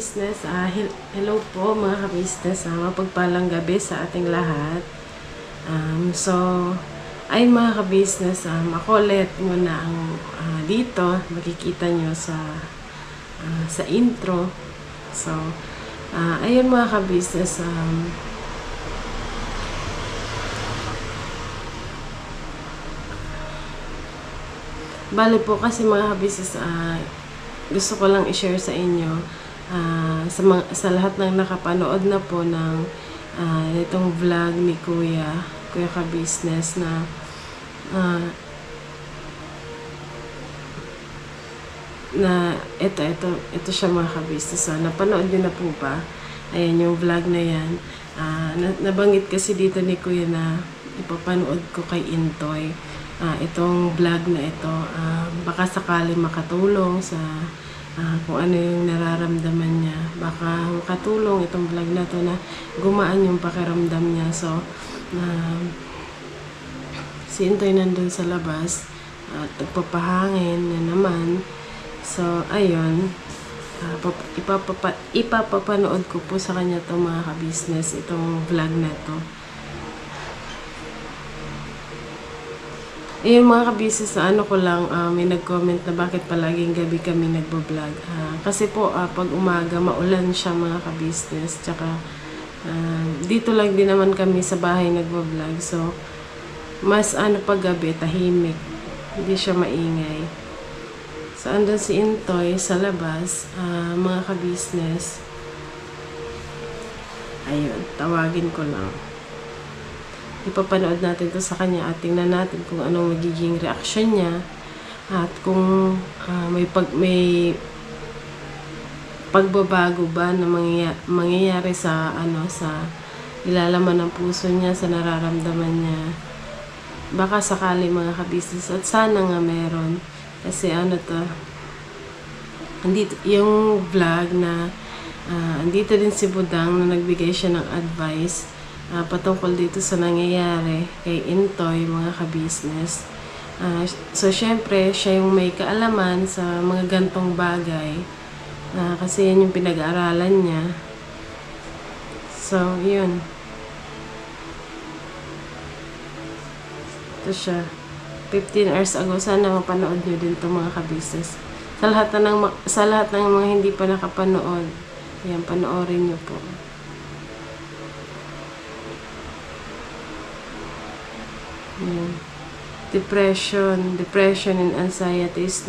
ka-business. Hello po mga ka-business. Mapagpalang gabi sa ating lahat. So, ayun mga ka-business, makulit muna ang dito. Makikita nyo sa intro. So, ayun mga ka-business. Bale po kasi mga ka-business, gusto ko lang i-share sa inyo sa lahat ng nakapanood na po ng itong vlog ni Kuya ka-business na ito siya mga ka-business. Napanood nyo na po ba? Ayan yung vlog na yan. Nabanggit kasi dito ni Kuya na ipapanood ko kay Intoy itong vlog na ito. Baka sakali makatulong sa kung ano yung nararamdaman niya. Baka makatulong itong vlog na to na gumaan yung pakiramdam niya. So, si Intoy nandun sa labas at nagpapahangin na naman. So, ayun. Ipapapanood ko po sa kanya itong mga ka-business, itong vlog na to. Yung mga ka-business, ko lang, may nag-comment na bakit palaging gabi kami nagbo-vlog. Kasi po, pag umaga, maulan siya mga ka-business. Tsaka, dito lang din naman kami sa bahay nagbo-vlog. So, mas pag gabi, tahimik. Hindi siya maingay. So, andun si Intoy sa labas, mga ka-business. Ayun, tawagin ko lang. Ipapanood natin to sa kanya at tingnan natin kung anong magiging reaksyon niya at kung may pagbabago ba na mangyayari sa ilalaman ng puso niya, sa nararamdaman niya. Baka sakali mga ka-business at sana nga meron kasi andito yung vlog na andito din si Budang na nagbigay siya ng advice patungkol dito sa nangyayari kay Intoy, mga ka-business. So, syempre, siya yung may kaalaman sa mga gantong bagay kasi yan yung pinag-aaralan niya. So, yun. Ito siya. 15 hours ago. Sana mapanood nyo din ito mga ka-business. Sa lahat ng mga hindi pa nakapanood, yan, panoorin nyo po. Depression and anxiety is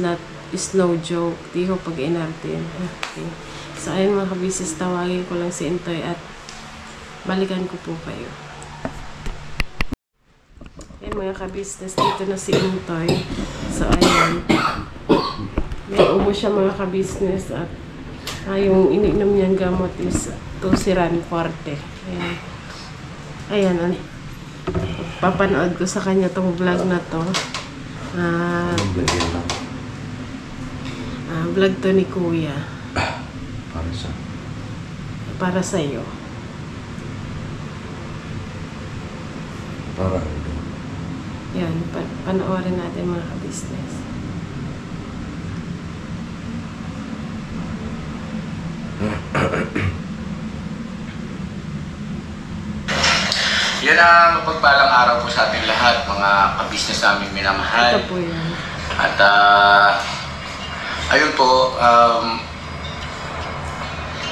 no joke. Di ko pag inartin. Okay. So, ayun mga ka-business, tawagin ko lang si Intoy at balikan ko po kayo. Ayun mga ka-business, dito na si Intoy. So, ayun. May ubo siya mga ka-business at yung iniinom niyang gamot is Tusiran Forte. Ayan. Ayan, papanood ko sa kanya tong vlog na to. Vlog to ni Kuya. Para sa'yo. Yan, panoorin natin mga ka-business. Yan ang mapagpalang araw po sa ating lahat, mga ka-business namin minamahal. Ito po yan. At ayun po,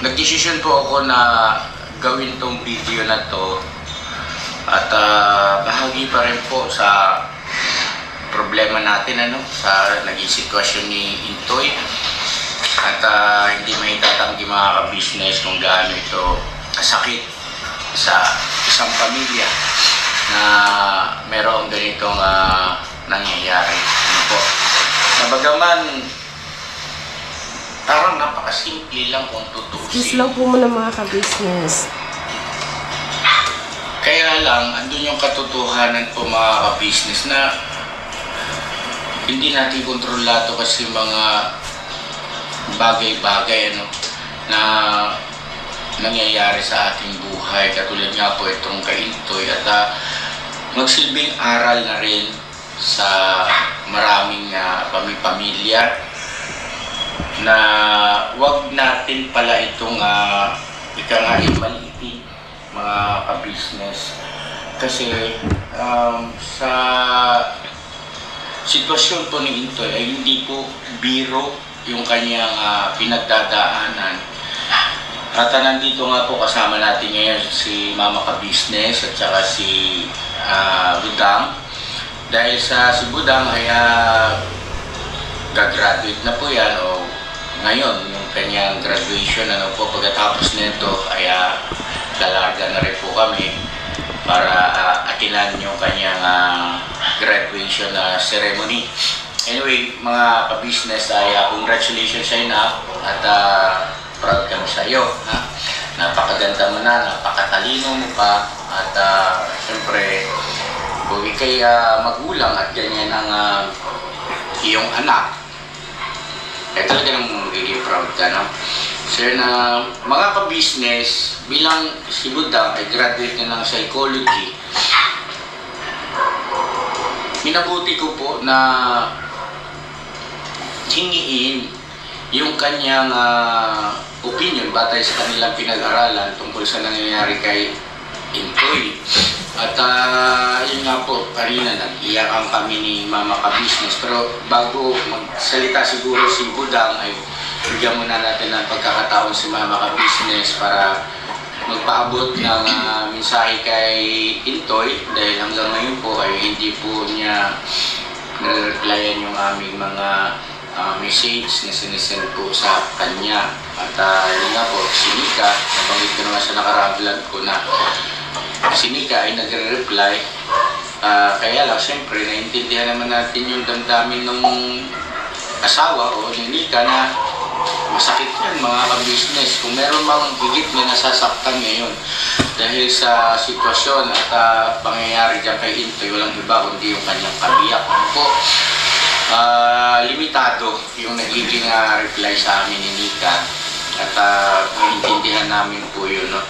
nag-decision po ako na gawin tong video na to at bahagi pa rin po sa problema natin sa naging sitwasyon ni Intoy at hindi maitatanggi mga ka-business kung gaano ito kasakit sa isang pamilya na merong ganitong nangyayari. Po? Nabagaman, parang napakasimple lang kung tutusin. Kiss lang po muna mga ka-business. Kaya lang, andun yung katotohanan po mga ka-business na hindi natin kontrolado kasi mga bagay-bagay na nangyayari sa ating buhay. Katulad nga po itong kay Intoy at magsilbing aral na rin sa maraming pamilya na wag natin pala itong ika nga maliitin mga ka-business. Kasi sa sitwasyon po ni Intoy ay hindi po biro yung kanyang pinagdadaanan. At nandito nga po kasama natin ngayon si Mama Ka-Business at saka si Budang. Dahil si Budang ay gagraduate na po yan o ngayon yung kanyang graduation po, pagkatapos nito ay lalarga na rin po kami para atinan yung kanyang graduation ceremony. Anyway, mga ka-business ay congratulations sa ina at proud kami sa iyo. Napakaganda mo na, napakatalino mo pa at siyempre kung ikay magulang at ganyan ang iyong anak, ay talaga namang magiging proud ka, no? So mga ka-business, bilang si Budang ay graduate na ng psychology, minabuti ko po na hingiin yung kanyang opinion batay sa kanilang pinag-aralan tungkol sa nangyayari kay Intoy. At yun nga po, kanina nag-iyakan kami ni Mama Ka-Business. Pero bago magsalita siguro si Budang, ay bigyan muna natin ng pagkakataon si Mama Ka-Business para magpaabot ng mensahe kay Intoy. Dahil hanggang ngayon po ay hindi po niya nare-replyan yung aming mga message na sinisend po sa kanya. At yun nga po, si Nika, nabanggit ko naman sa nakaraang vlog ko na si Nika ay nagre-reply. Kaya lang, siyempre, naiintindihan naman natin yung damdamin ng asawa o ni Nika na masakit yan mga ka-business. Kung meron mang higit na nasasaktan ngayon dahil sa sitwasyon at pangyayari dyan kay Intoy, walang iba kundi yung kanyang kabiyak. Po, limitado yung nagiging reply sa amin ni Nika at naiintindihan namin po yun, no?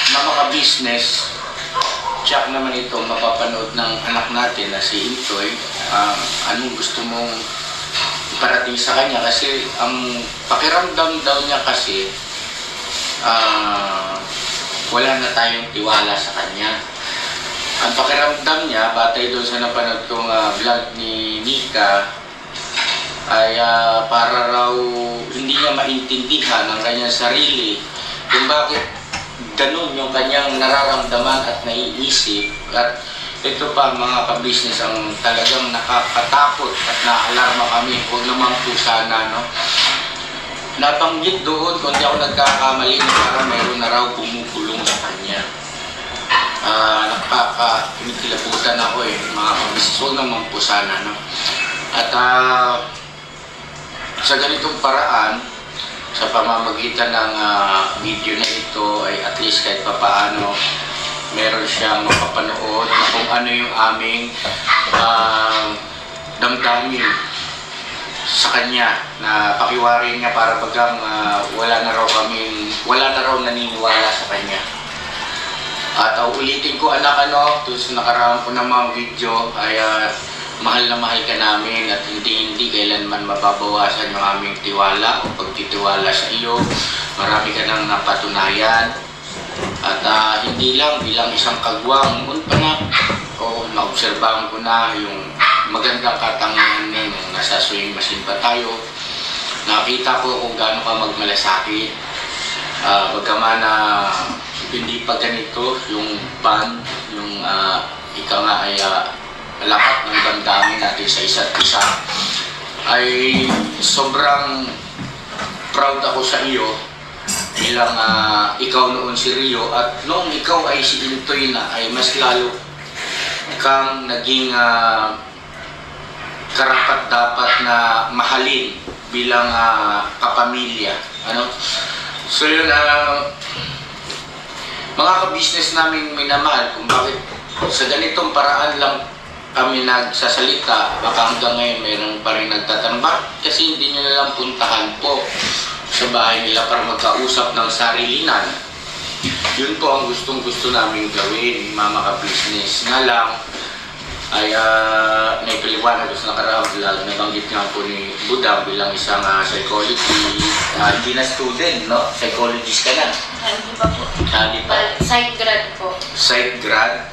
Mga ka-business, check naman ito mapapanood ng anak natin na si Intoy. Anong gusto mong iparating sa kanya? Kasi ang pakiramdam daw niya kasi wala na tayong tiwala sa kanya. Ang pakiramdam niya, batay doon sa napanood kong vlog ni Nika, ay para raw hindi niya maintindihan ang kanyang sarili kung bakit ganun yung kanyang nararamdaman at naiisip. At ito pa mga ka-business ang talagang nakakatakot at naalarma kami. Huwag naman po sana, no? Nabanggit doon, kung di ako nagkakamali, na parang meron na raw kumukulong sa kanya. Nakaka-kinikilabutan ako mga ka-business. Huwag naman po sana, no? At sa ganitong paraan, sa pamamagitan ng video na ito ay at least kahit papaano meron siyang mapapanood na kung ano yung aming damdamin sa kanya, na pakiwarin niya para bagang wala na raw naniniwala sa kanya. At ulitin ko anak, doon sa nakaraan ko ng mga video ay mahal na mahal ka namin at hindi kailanman mababawasan yung aming tiwala o pagtitiwala sa iyo. Marami ka nang napatunayan at hindi lang bilang isang kagwang naobserbahan ko na yung magandang katangian nung nasa sewing machine pa tayo. Nakita ko kung gaano ka magmalasakit. Bagaman hindi pa ganito yung band, yung ika nga ay lahat ng damdamin natin sa isa't isa, ay sobrang proud ako sa iyo bilang ikaw noon si Rio, at noong ikaw ay si Intoy na ay mas lalo kang naging karapat dapat na mahalin bilang kapamilya. So yun, mga ka-business namin minamahal, kung bakit sa ganitong paraan lang kami nagsasalita, baka hanggang ngayon mayroon pa rin nagtatanong, bakit kasi hindi nyo nalang puntahan po sa bahay nila para magkausap ng sarilinan? Yun po ang gustong-gusto namin gawin, mga ka-business. Nga lang, ay naipaliwanag sa nakaraan, lalo nabanggit nga po ni Budang bilang isang hindi na student, no? Psychologist ka na. Hindi pa po. Hindi pa. Side grad po. Side grad.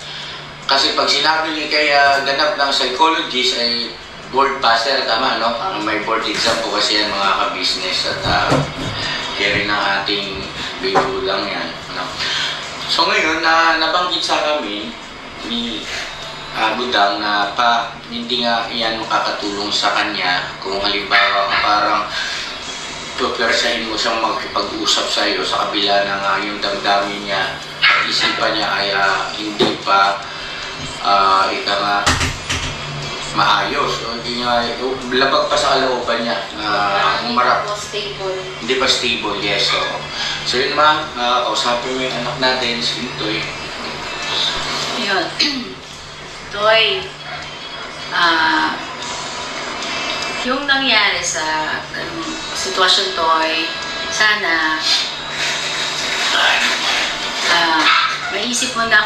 Kasi pag sinabi niya kaya ganap ng psychologist ay board passer, tama, no? May board exam po kasi yan mga ka-business at kaya rin ang ating Budang yan, no? So ngayon, nabanggit sa kami ni Budang na hindi nga yan makakatulong sa kanya kung halimbawa parang pupersahin mo siyang magkipag-usap sa iyo sa kabila ng yung damdamin niya at isipan niya ay hindi pa ika nga maayos o hindi nga labag pa sa kalooban niya Hindi pa po stable. Hindi pa stable, yes. So yun ma'am, kausapin mo yung anak natin, si Intoy. Yun. Toy, yung nangyari sa sitwasyon, Toy, sana maisip mo na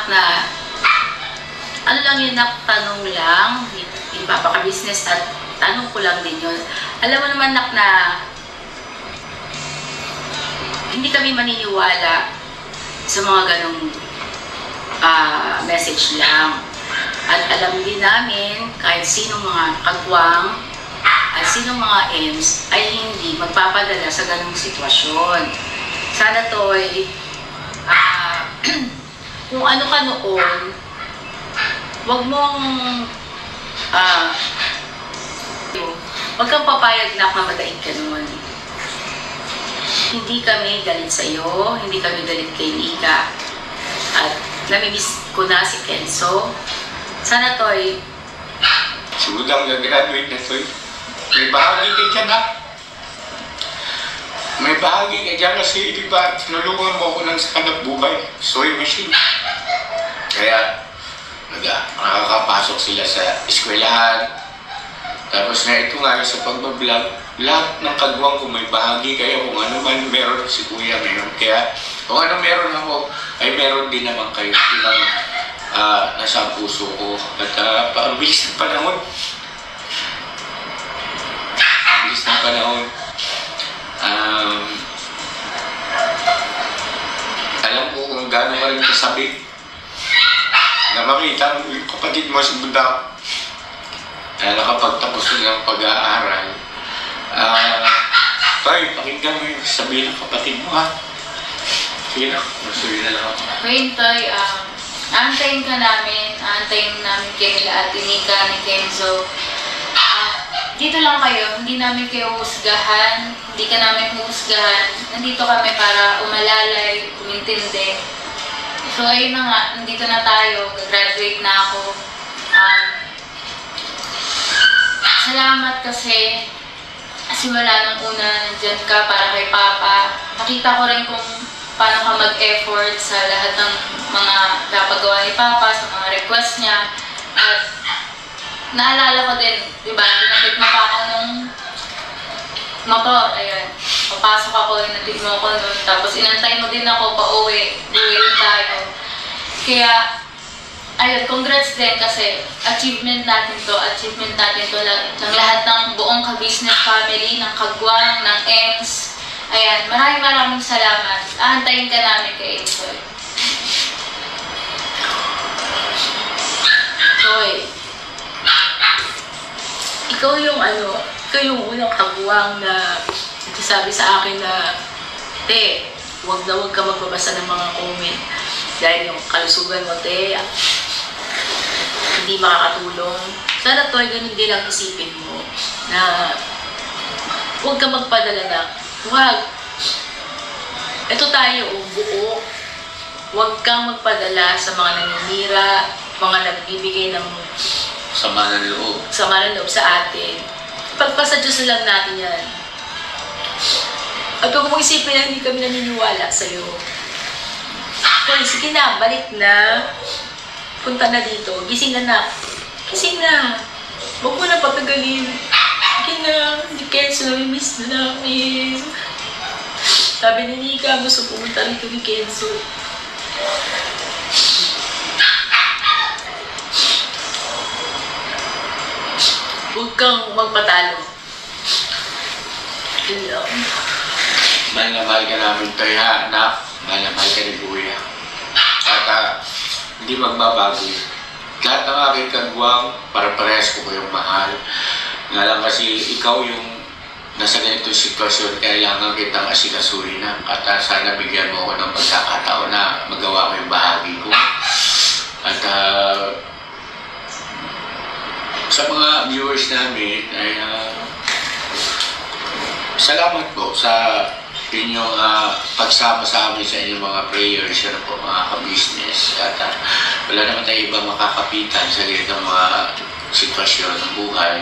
ano lang yun, tanong lang, ipapaka-business at tanong ko lang din yun. Alam mo naman na hindi kami maniniwala sa mga ganong message lang. At alam din namin kahit sinong mga kagwang at sinong mga M's ay hindi magpapadala sa ganong sitwasyon. Sana, Toy, kung ano ka noon, wag kang papayag na madaig ka noon. Hindi kami galit sa iyo, hindi kami galit kay Nika. At namimiss ko na si Kenzo. Sana, Toy. Si Budang gagraduate na, Toy. May bahagi ka dyan, ha? May bahagi ka dyan kasi, di ba, tinulungan mo ako ng hanap buhay. Sewing machine. Kaya, nakakapasok sila sa eskwelahan. Tapos na ito nga sa pagbablog, lahat ng kagwang ko may bahagi kayo kung ano man meron si Kuya ngayon. Kaya kung ano meron ako, ay meron din naman kayo. Ilang nasa puso ko. At pabilis ng panahon. Pabilis ng panahon. Alam ko kung gaano ka rin kasabik na makita yung kapatid mo si Budang na nakapagtapos ng pag-aaral. Tay, pakinggan mo yung sabihin ng kapatid mo, ha? Sige na, masuyo na lang ako. Ngayon, Toy, aantayin ka namin. Aantayin namin kayo nila Ate Nika, ni Kenzo. Dito lang kayo, hindi namin kayo husgahan, hindi ka namin husgahan. Nandito kami para umalalay, umintindi. So ayun na nga, nandito na tayo, graduate na ako. Salamat kasi simula nung una nandyan ka para kay Papa. Nakita ko rin kung paano ka mag-effort sa lahat ng mga napagawa ni Papa, sa mga request niya. At naalala ko din, di ba, hinatid mo pa ako nung motor, ayan. Papasok ako, hinatid mo ako nun, tapos inantay mo din ako pa uwi rin tayo. Kaya, ayun, congrats din kasi achievement natin to ng lahat ng buong ka-business family, ng kagwang, ng Ems. Ayan, maraming salamat. Aantayin ka namin kay Enzoy. Toy, ikaw yung unang kagwang na nagsasabi sa akin na, te, huwag ka magbabasa ng mga comment dahil yung kalusugan mo, te, hindi makakatulong. Sana, Toy, ganun din ang isipin mo na huwag ka magpadala na, huwag. Ito tayo, buo. Huwag kang magpadala sa mga naninira, mga nagbibigay ng sama ng loob sa atin. Pagpasa Diyos lang natin yan. At huwag mong isipin na hindi kami naniniwala sa'yo. Toy, sige na, balik na. Punta na dito. Gising na. Gising na. Huwag mo na patagalin. Sige na. Hindi Kenzo, miss na namin. Sabi ni Nika, gusto pumunta rito ni Kenzo. Huwag kang magpatalo. Hello. Mahal na mahal ka namin tayo, anak. Mahal na mahal ka ni Kuya. At hindi magbabago yun. Lahat ng aking kagwang, para parehas ko kayong mahal. Nga lang kasi ikaw yung nasa ganitong sitwasyon, kailangan kitang asikasuhin na. At sana bigyan mo ako ng pagkakataon na magawa ko yung bahagi ko. At sa mga viewers namin, ay salamat po sa inyong pagsama sa amin sa inyong mga prayers, ano po, mga ka-business. At wala naman tayo ibang makakapitan sa ganitong mga sitwasyon ng buhay.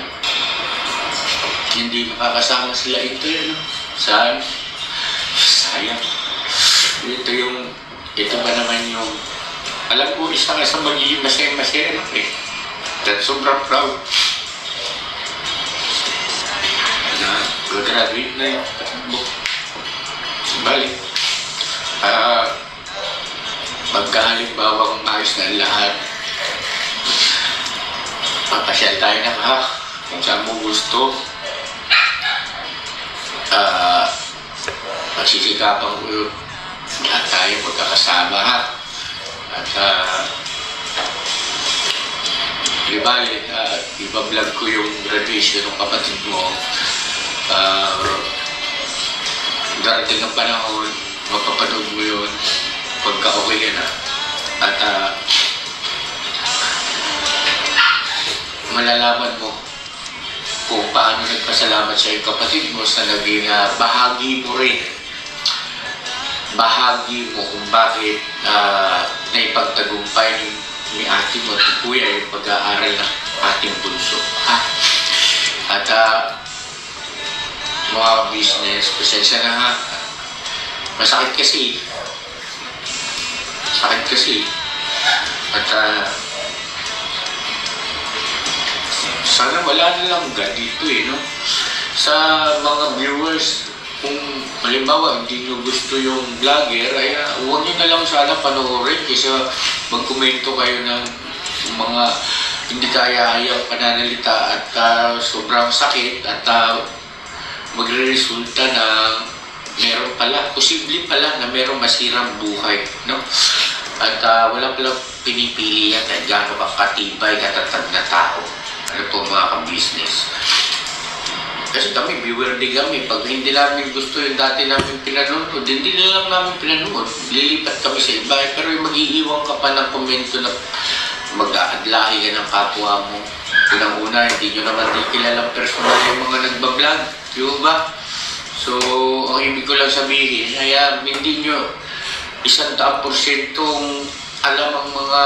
Hindi makakasama sila ito yun. Saan? Sayang. Ito ba naman yung, alam ko, isa nga sa magiging masaya-masaya eh. At sobrang proud. Graduate na yung book. Balik. Pagkahalimbawang ayos na lahat, papasyal tayo na kung saan mo gusto. Pagsisikapan ko yun. Lahat tayo magkakasama At libali, iba-vlog ko yung graduation ng kapatid mo. Darating ang panahon, mapapanood mo yun pagka okay ka na. At malalaman mo kung paano nagpasalamat sa iyong kapatid mo sa naging bahagi mo rin. Bahagi mo kung bakit naipagtagumpay ni ate mo at ni kuya yung pag-aaral ng ating bunso. At mga business, pasensya na masakit kasi. Sakit kasi. At sana wala na lang dito no? Sa mga viewers, kung halimbawa hindi nyo gusto yung vlogger, ay huwag nyo na lang sana panoorin kaysa magkomento kayo ng mga hindi kaya-hayang pananalita at sobrang sakit at magre-resulta na meron pala, posible pala na meron masirang buhay, no? At wala pala pinipili yan at gano'n ba katibay, katatag na tao. Ano po mga ka-business? Kasi kami, viewer din kami. Pag hindi namin gusto yung dati namin pinanood, hindi na lang namin pinanood. Lilipat kami sa iba. Pero yung mag-iiwan ka pa ng komento na mag-aadlahi ka ng kapwa mo. Unang-una, hindi nyo naman din kilalang personal yung mga nagbablog. Yung ba? So, ang ibig ko lang sabihin, ay hindi nyo 100% alam ang mga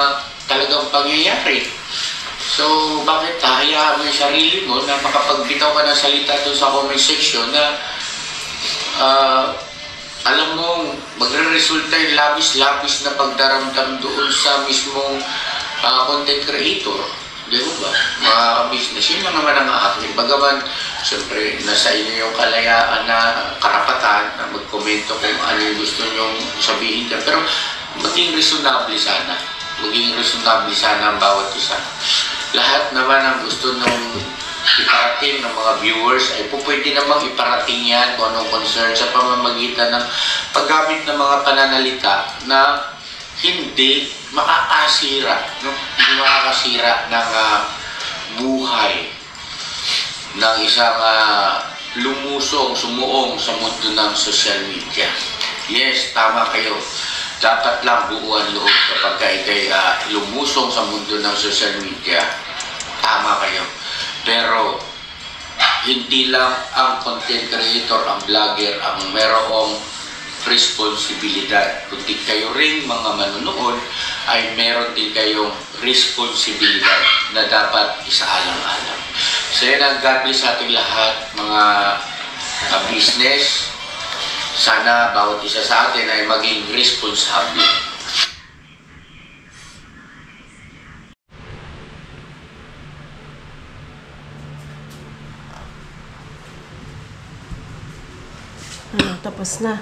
talagang pangyayari. So, bakit hayaan mo yung sarili mo na makapagbitaw ka ng salita doon sa comment section na alam mo, magre-resulta yung labis-labis na pagdaramdam doon sa mismong content creator. Di ba? Mga business, yun lang naman ang akin. Bagaman, siyempre, nasa inyo yung kalayaan na karapatan na magkomento kung ano yung gusto nyong sabihin dyan. Pero, maging reasonable sana. Maging reasonable sana ang bawat isa. Lahat naman ang gusto nung iparating ng mga viewers ay pwede namang iparating yan kung anong concern sa pamamagitan ng paggamit ng mga pananalita na hindi makakasira, no? Hindi makakasira ng buhay ng isang lumusong, sumuong sa mundo ng social media. Yes, tama kayo. Dapat lang buuan loob kapag kayo lumusong sa mundo ng social media. Tama kayo. Pero hindi lang ang content creator, ang vlogger, ang merong responsibilidad. Kundi kayo ring mga manunood ay meron din kayong responsibilidad na dapat isaalang-alang. So yan ang God bless sa ating lahat, mga business. Sana bawat isa sa atin ay maging responsable. Tapos na.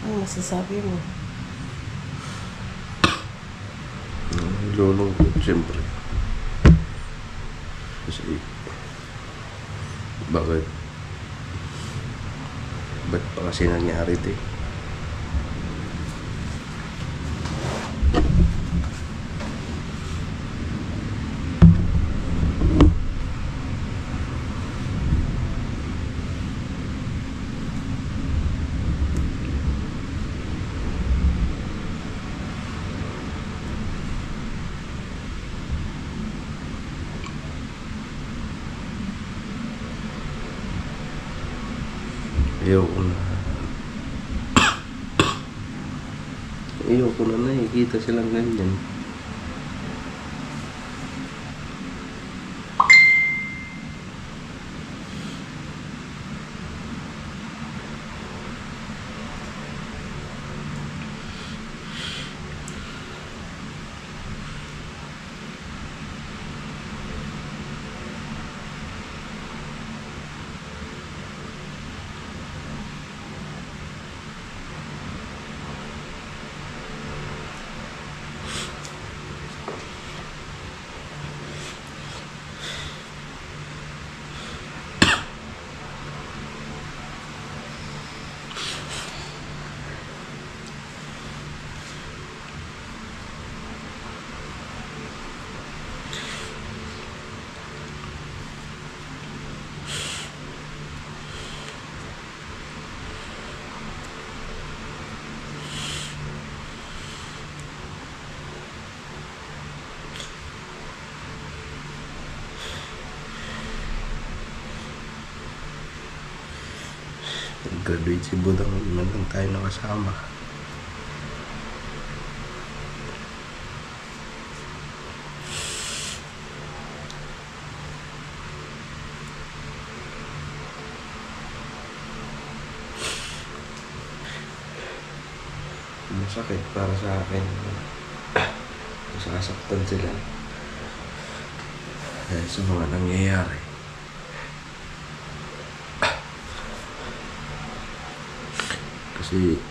Ano masasabi mo? nalulungkot siyempre. Kasi bakit pa kasi nangyari ito eh? Ayoko na nakikita silang ganyan. Graduate si Budang, man lang tayo nakasama. Masakit para sa akin. Nasasaktan sila dahil sa mga nangyayari. Kasi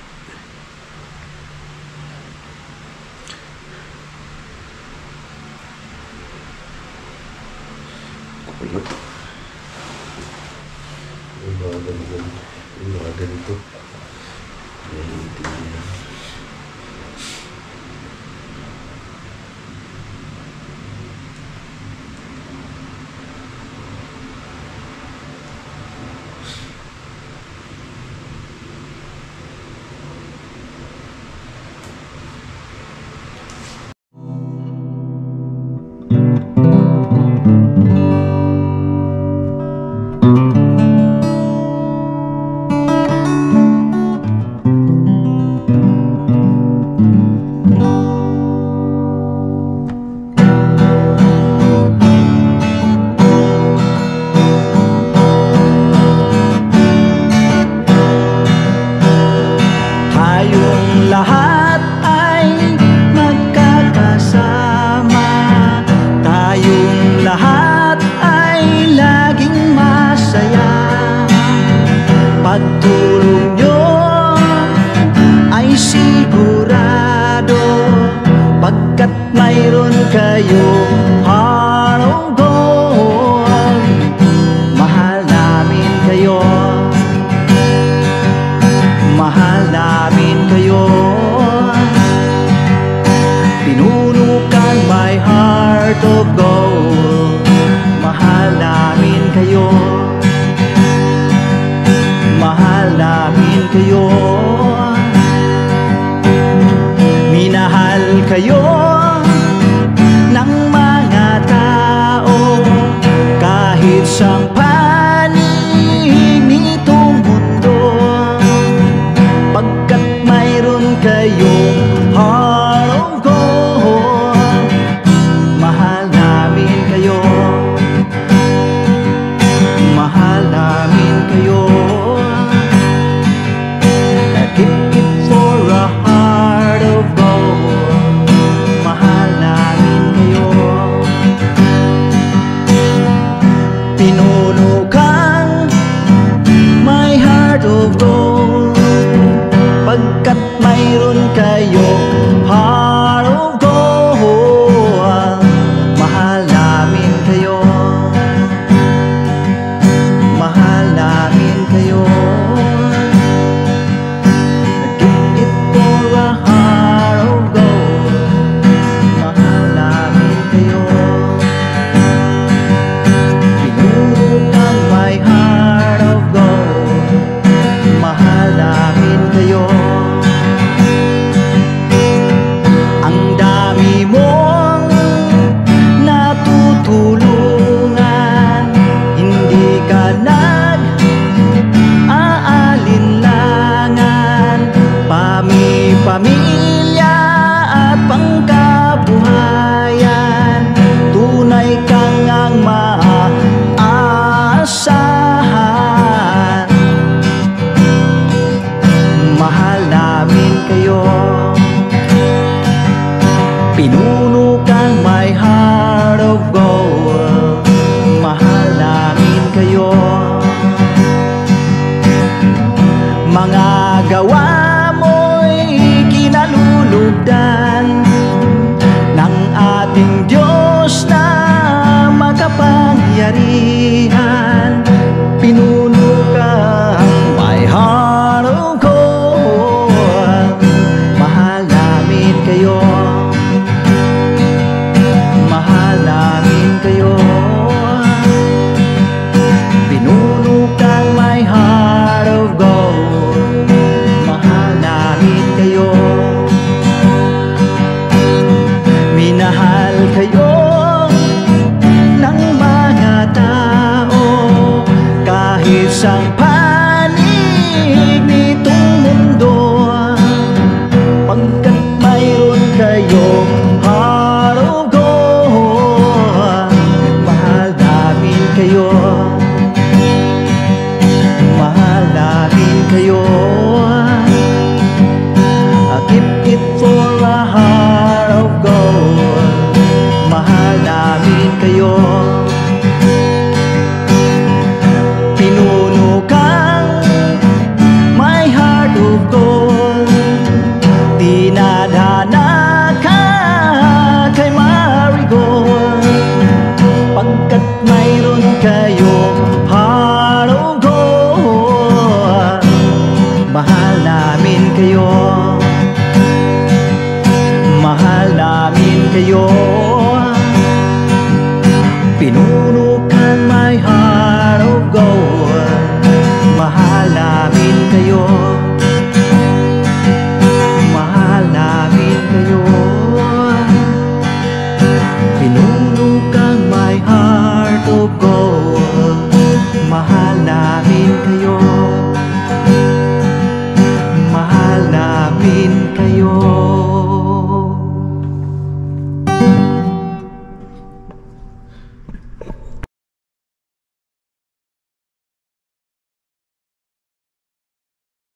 yung mga ganito naiintindihan. Pagtulong nyo ay sigurado, pagkat mayroon kayo heart of gold. Mahal namin kayo, mahal namin kayo. Pinuno kang my heart of gold. Mahal namin kayo, mahal namin kayo. Minahal kayo ng mga tao kahit sang panig nitong mundo, pagkat mayroon kayong heart of gold. Mahal namin kayo, mahal namin kayo. Pinuno kang my heart of gold, pagkat mayroon kayo heart of gold. pamilya at pangkabuhayan, tunay kang ang maaasahan. Mahal namin kayo, pinuno kang my heart of gold. Mahal namin kayo, mga gawa mo'y kinalulugdan ng ating Diyos na makapangyarihan. Pinuno kang my heart of gold. Mahal namin kayo, mahal namin kayo, pinuno kang my heart of gold. Mahal namin kayo, minahal kayo ng mga tao, kahit sang panig nitong mundo, pagkat mayroon kayong heart of gold. Mahal namin kayo, mahal namin kayo. I keep it for a heart of gold. Mahal namin kayo, pinuno kang my heart of gold. Di na